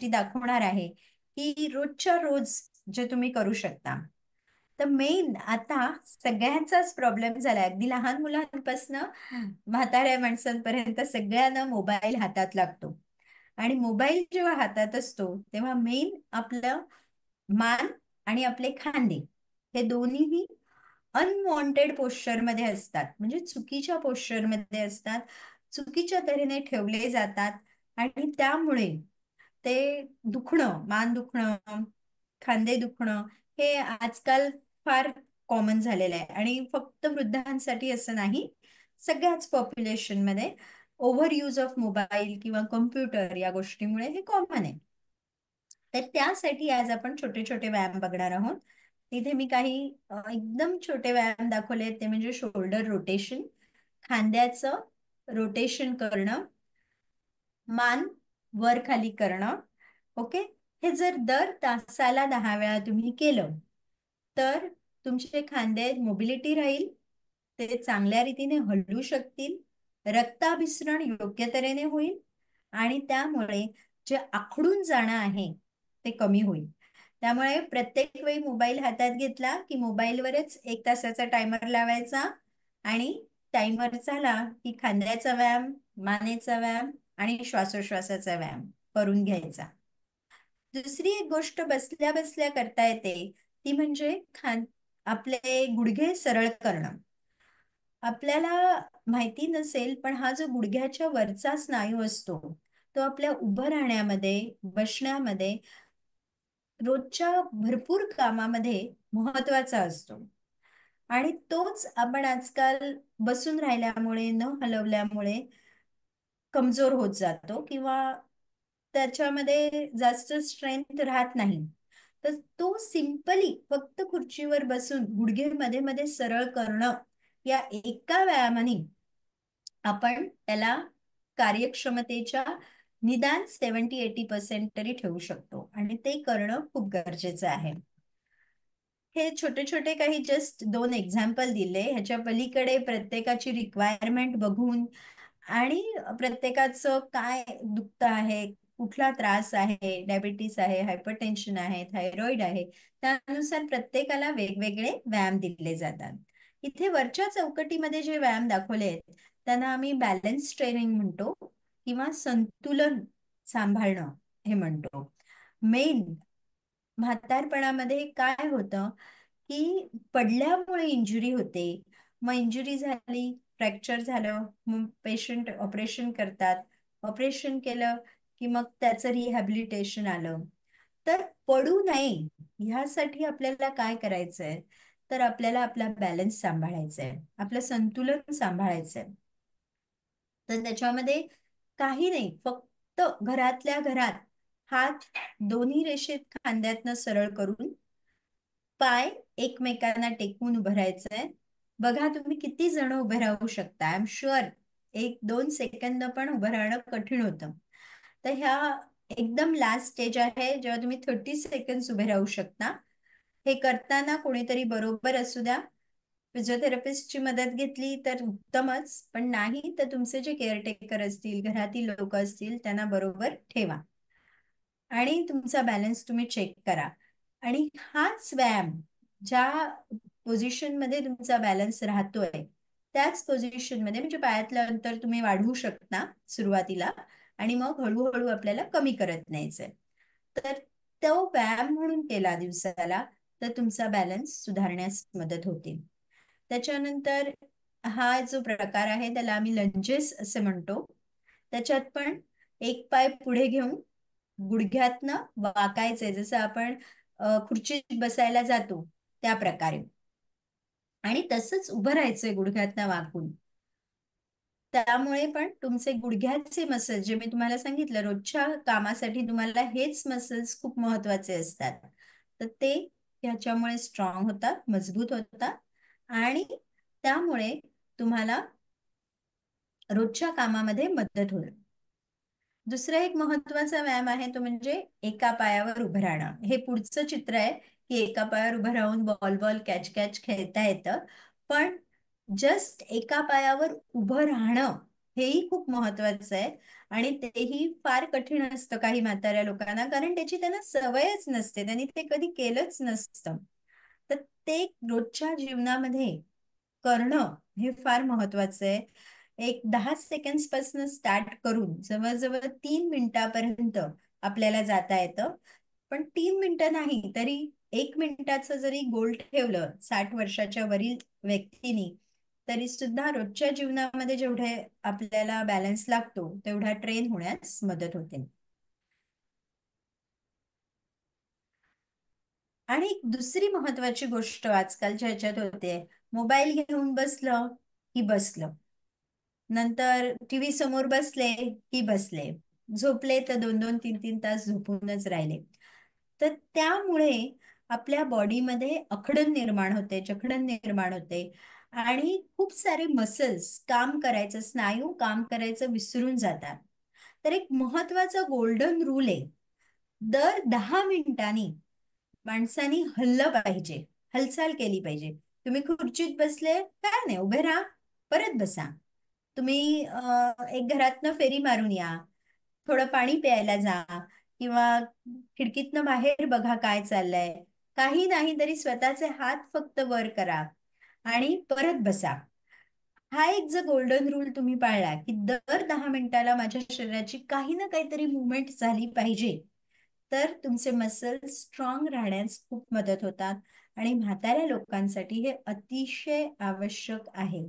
गोष्टी दाखवणार आहे की रोजच्या रोज जे तुम्ही करू शकता. तर मेन आता सगळ्यांचाच प्रॉब्लेम झालाय, अगदी लहान मुलांपासून म्हाताऱ्या माणसांपर्यंत सगळ्यांना मोबाईल हातात लागतो. आणि मोबाईल जेव्हा हातात असतो तेव्हा मेन आपलं मान आणि आपले खांदे हे दोन्हीही अनवॉन्टेड पोश्चर मध्ये असतात, म्हणजे चुकीच्या पोश्चर मध्ये असतात, चुकीच्या तऱ्हेने ठेवले जातात. आणि त्यामुळे ते दुखणं, मान दुखणं, खांदे दुखणं हे आजकाल फार कॉमन झालेलं आहे. आणि फक्त वृद्धांसाठी असं नाही, सगळ्याच पॉप्युलेशन मध्ये ओव्हर यूज ऑफ मोबाईल किंवा कम्प्युटर या गोष्टीमुळे हे कॉमन आहे. तर त्यासाठी आज आपण छोटे छोटे व्यायाम बघणार आहोत. तिथे मी काही एकदम छोटे व्यायाम दाखवले, ते म्हणजे शोल्डर रोटेशन, खांद्याचं रोटेशन करणं, मान वर खाली करणं. ओके. हे जर दर तासाला 10 वेळा तुम्ही केलं तर तुमचे खांदे मोबिलिटी राहील, ते चांगल्या रीतीने हलू शकतील, रक्ताभिसरण योग्य तऱ्हेने होईल आणि त्यामुळे जे आखडून जाणं आहे ते कमी होईल. त्यामुळे प्रत्येक वेळी मोबाईल हातात घेतला की मोबाईलवरच 1 तासाचा टायमर लावायचा आणि टायमर झाला की खांद्याचा व्यायाम, मानेचा व्यायाम आणि श्वासोश्वासाचा व्यायाम करून घ्यायचा. दुसरी एक गोष्ट बसल्या बसल्या करता येते, ती म्हणजे आपले गुडघे सरळ करणं. आपल्याला माहिती नसेल पण हा जो गुडघ्याच्या वरचा स्नायू असतो तो आपल्या उभं राहण्यामध्ये, बसण्यामध्ये, रोजच्या भरपूर कामामध्ये महत्वाचा असतो. आणि तोच आपण आजकाल बसून राहिल्यामुळे, न हलवल्यामुळे कमजोर होत जातो किंवा त्याच्यामध्ये जास्त स्ट्रेंथ राहत नाही. तर तो सिंपली फक्त खुर्चीवर बसून गुडघे मध्ये मध्ये सरळ करणं या एका व्यायामाने आपण त्याला कार्यक्षमतेच्या निदान 70-80% तरी ठेवू शकतो आणि ते करणं खूप गरजेचं आहे. हे छोटे छोटे काही जस्ट 2 एक्झाम्पल दिले. ह्याच्या पलीकडे प्रत्येकाची रिक्वायरमेंट बघून आणि प्रत्येकाचं काय दुखतं आहे, कुठला त्रास आहे, डायबिटीस आहे, हायपरटेन्शन आहे, थायरॉइड आहे, त्यानुसार प्रत्येकाला वेगवेगळे व्यायाम दिले जातात. इथे वरच्या चौकटीमध्ये जे व्यायाम दाखवले आहेत त्यांना आम्ही बॅलन्स ट्रेनिंग म्हणतो किंवा संतुलन सांभाळणं हे म्हणतो. मेन म्हातारपणामध्ये काय होतं की पडल्यामुळे इंजुरी होते. मग इंजुरी झाली, फ्रॅक्चर झालं, मग पेशंट ऑपरेशन करतात. ऑपरेशन केलं की मग त्याचं रिहॅबिलिटेशन आलं. तर पडू नये ह्यासाठी आपल्याला काय करायचंय, तर आपल्याला आपला बॅलन्स सांभाळायचा आहे, आपलं संतुलन सांभाळायचंय. तर त्याच्यामध्ये काही नाही, फक्त घरातल्या घरात हात दोन्ही रेषेत खांद्यातनं सरळ करून पाय एकमेकांना टेकवून उभं राहायचंय. बघा तुम्ही किती जण उभे राहू शकता. आय एम शुअर 1-2 सेकंद पण उभं राहणं कठीण होतं. तर ह्या एकदम लास्ट स्टेज आहे जेव्हा तुम्ही 30 सेकंड उभे राहू शकता. हे करताना कोणीतरी बरोबर असू द्या. फिजिओथेरपिस्टची मदत घेतली तर उत्तमच, पण नाही तर तुमचे जे केअरटेकर असतील, घरातील लोक असतील त्यांना बरोबर ठेवा आणि तुमचा बॅलन्स तुम्ही चेक करा. आणि हाच व्यायाम ज्या पोझिशन मध्ये तुमचा बॅलन्स राहतोय त्याच पोझिशन मध्ये, म्हणजे पायातलं अंतर तुम्ही वाढवू शकता सुरुवातीला आणि मग हळूहळू आपल्याला कमी करत न्यायचंय. तर तो व्यायाम म्हणून केला दिवसाला तर तुमचा बॅलन्स सुधारण्यास मदत होते. त्याच्यानंतर हा जो प्रकार आहे त्याला आम्ही लंजेस असे म्हणतो. त्याच्यात पण एक पाय पुढे घेऊन गुडघ्यातनं वाकायचंय, जसं आपण खुर्चीत बसायला जातो त्या प्रकारे, आणि तसंच उभं राहायचंय गुडघ्यातनं वाकून. त्यामुळे पण तुमचे गुडघ्याचे मसल, जे मी तुम्हाला सांगितलं रोजच्या कामासाठी तुम्हाला हेच मसल्स खूप महत्वाचे असतात, तर ते ह्याच्यामुळे स्ट्रॉंग होतात, मजबूत होतात आणि त्यामुळे तुम्हाला रोजच्या कामामध्ये मदत होईल. दुसरा एक महत्वाचा व्यायाम आहे तो म्हणजे एका पायावर उभं राहणं. हे पुढचं चित्र आहे की एका पायावर उभं राहून बॉल बॉल कॅच कॅच खेळता येतं, पण जस्ट एका पायावर उभं राहणं हेही खूप महत्वाचं आहे. आणि तेही फार कठीण असतं काही म्हाताऱ्या लोकांना, कारण त्याची त्यांना सवयच नसते, त्यांनी ते कधी केलंच नसतं. तर ते रोजच्या जीवनामध्ये करणं हे फार महत्वाचं आहे. एक 10 सेकंड पासून स्टार्ट करून जवळजवळ 3 मिनिटापर्यंत आपल्याला जाता येतं. पण 3 मिनिटं नाही तरी 1 मिनिटाचं जरी गोल ठेवलं 60 वर्षाच्या वरील व्यक्तीनी, तरी सुद्धा रोजच्या जीवनामध्ये जेवढे आपल्याला बॅलन्स लागतो तेवढा ट्रेन होण्यास मदत होते. आणि एक दुसरी महत्वाची गोष्ट आजकालच्या ह्याच्यात होते, मोबाईल घेऊन बसलं की बसलं, नंतर टीव्ही समोर बसले की बसले, झोपले तर 2-2, 3-3 तास झोपूनच राहिले. तर त्यामुळे आपल्या बॉडीमध्ये अखडण निर्माण होते, जखडण निर्माण होते आणि खूप सारे मसल्स काम करायचं, स्नायू काम करायचं विसरून जातात. तर एक महत्वाचा गोल्डन रूल आहे, दर 10 मिनिटांनी माणसानी हललं पाहिजे, हालचाल केली पाहिजे. तुम्ही खुर्चीत बसले, काय नाही, उभे राहा, परत बसा. तुम्ही एक घरातनं फेरी मारून या, थोडं पाणी प्यायला जा, किंवा खिडकीतनं बाहेर बघा काय चाललंय. काही नाही तरी स्वतःचे हात फक्त वर करा आणि परत बसा. हा एक जर गोल्डन रूल तुम्ही पाळला की दर 10 मिनिटाला माझ्या शरीराची काही ना काहीतरी मुवमेंट झाली पाहिजे, तर तुमचे मसल्स स्ट्रॉंग राहण्यास खूप मदत होतात. आणि म्हाताऱ्या लोकांसाठी हे अतिशय आवश्यक आहे.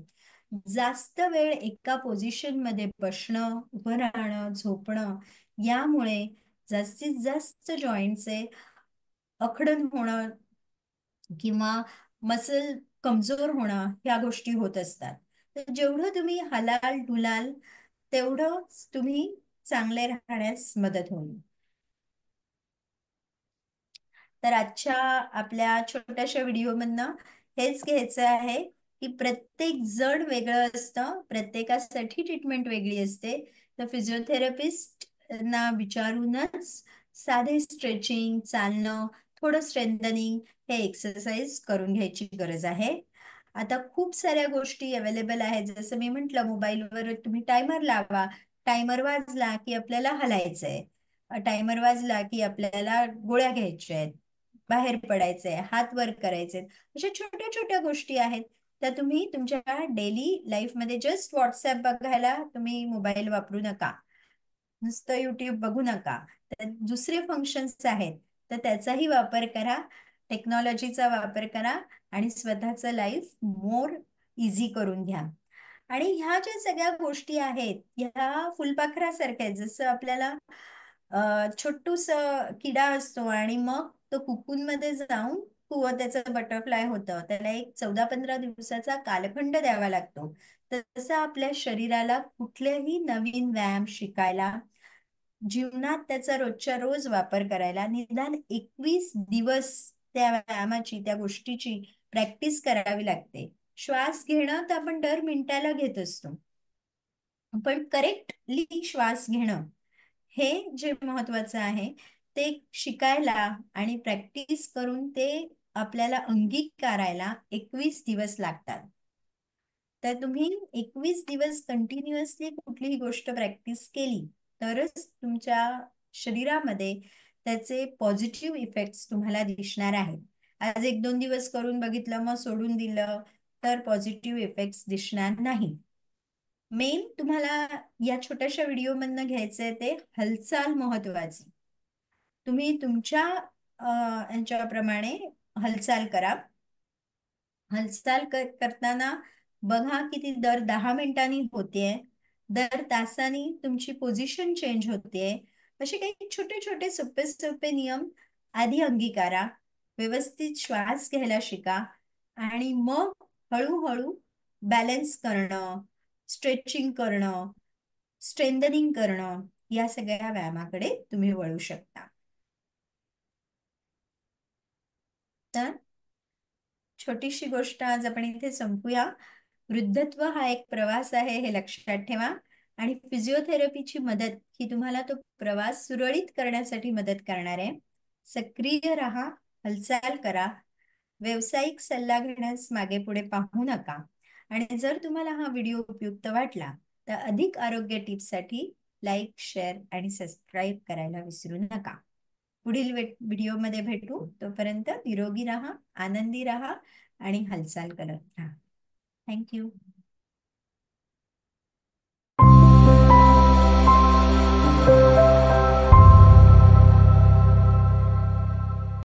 जास्त वेळ एका पोझिशन मध्ये बसणं, उभं राहणं, झोपणं यामुळे जास्तीत जास्त जॉईंटचे अखडन होणं किंवा मसल कमजोर होणं ह्या गोष्टी होत असतात. तर जेवढं तुम्ही हलाल डुलाल तेवढं तुम्ही चांगले राहण्यास मदत होईल. तर आजच्या आपल्या छोट्याशा व्हिडिओमधनं हेच घ्यायचं आहे की प्रत्येक जण वेगळं असतं, प्रत्येकासाठी ट्रीटमेंट वेगळी असते. तर फिजिओथेरपिस्ट ना विचारूनच साधे स्ट्रेचिंग, चालणं, थोडं स्ट्रेंथनिंग हे एक्सरसाइज करून घ्यायची गरज आहे. आता खूप साऱ्या गोष्टी अवेलेबल आहेत, जसं मी म्हटलं मोबाईलवर तुम्ही टायमर लावा, टायमर वाजला की आपल्याला हलायचंय, टायमर वाजला की आपल्याला गोळ्या घ्यायच्या आहेत, बाहेर पडायचंय, हात वर करायचे, अशा छोट्या छोट्या गोष्टी आहेत. त्या तुम्ही तुमच्या डेली लाईफमध्ये, जस्ट व्हॉट्सअप बघायला तुम्ही मोबाईल वापरू नका, नुसतं युट्यूब बघू नका. तर दुसरे फंक्शन्स आहेत, तर त्याचाही वापर करा, टेक्नॉलॉजीचा वापर करा आणि स्वतःचं लाईफ मोर इझी करून घ्या. आणि ह्या ज्या सगळ्या गोष्टी आहेत ह्या फुलपाखरासारख्या आहेत. जसं आपल्याला छोटूस किडा असतो आणि मग तो कुकून मध्ये जाऊन त्याचं बटरफ्लाय होतं, त्याला एक 14-15 दिवसाचा कालखंड द्यावा लागतो. तसं आपल्या शरीराला कुठलेही नवीन व्यायाम शिकायला, जीवनात त्याचा रोजच्या रोज वापर करायला निदान 21 दिवस त्या व्यायामाची, त्या गोष्टीची प्रॅक्टिस करावी लागते. श्वास घेणं तर आपण दर मिनिटाला घेत असतो, पण करेक्टली श्वास घेणं हे जे महत्वाचं आहे ते शिकायला आणि प्रॅक्टिस करून ते आपल्याला अंगीकारायला 21 दिवस लागतात. तर तुम्ही 21 दिवस कंटिन्युअसली कुठलीही गोष्ट प्रॅक्टिस केली तरच तुमच्या शरीरामध्ये त्याचे पॉझिटिव्ह इफेक्ट्स तुम्हाला दिसणार आहेत. आज 1-2 दिवस करून बघितलं मग सोडून दिलं तर पॉझिटिव्ह इफेक्ट्स दिसणार नाही. मेन तुम्हाला या छोट्याशा व्हिडिओ मधनं घ्यायचंय ते हालचाल महत्वाची. तुम्ही तुमच्या यांच्याप्रमाणे हालचाल करा. हालचाल करताना बघा की ती दर 10 मिनिटांनी होतेय, दर तासानी तुमची पोझिशन चेंज होतेय. असे काही छोटे छोटे सोपे सोपे नियम आधी अंगीकारा, व्यवस्थित श्वास घ्यायला शिका आणि मग हळूहळू बॅलन्स करणं, स्ट्रेचिंग करणं, स्ट्रेंथनिंग करणं या सगळ्या व्यायामाकडे तुम्ही वळू शकता. तर छोटीशी गोष्ट आज आपण इथे संपूया. वृद्धत्व हा एक प्रवास आहे हे लक्षात ठेवा आणि फिजिओथेरपीची मदत ही तुम्हाला तो प्रवास सुरळीत करण्यासाठी मदत करणार आहे. सक्रिय राहा, हालचाल करा, व्यावसायिक सल्ला घेण्यास मागे पुढे पाहू नका. आणि जर तुम्हाला हा व्हिडिओ उपयुक्त वाटला तर अधिक आरोग्य टिप्ससाठी लाईक, शेअर आणि सबस्क्राईब करायला विसरू नका. पुढील व्हिडिओमध्ये भेटू. तोपर्यंत निरोगी राहा, आनंदी राहा आणि हालचाल करत राहा. थँक्यू.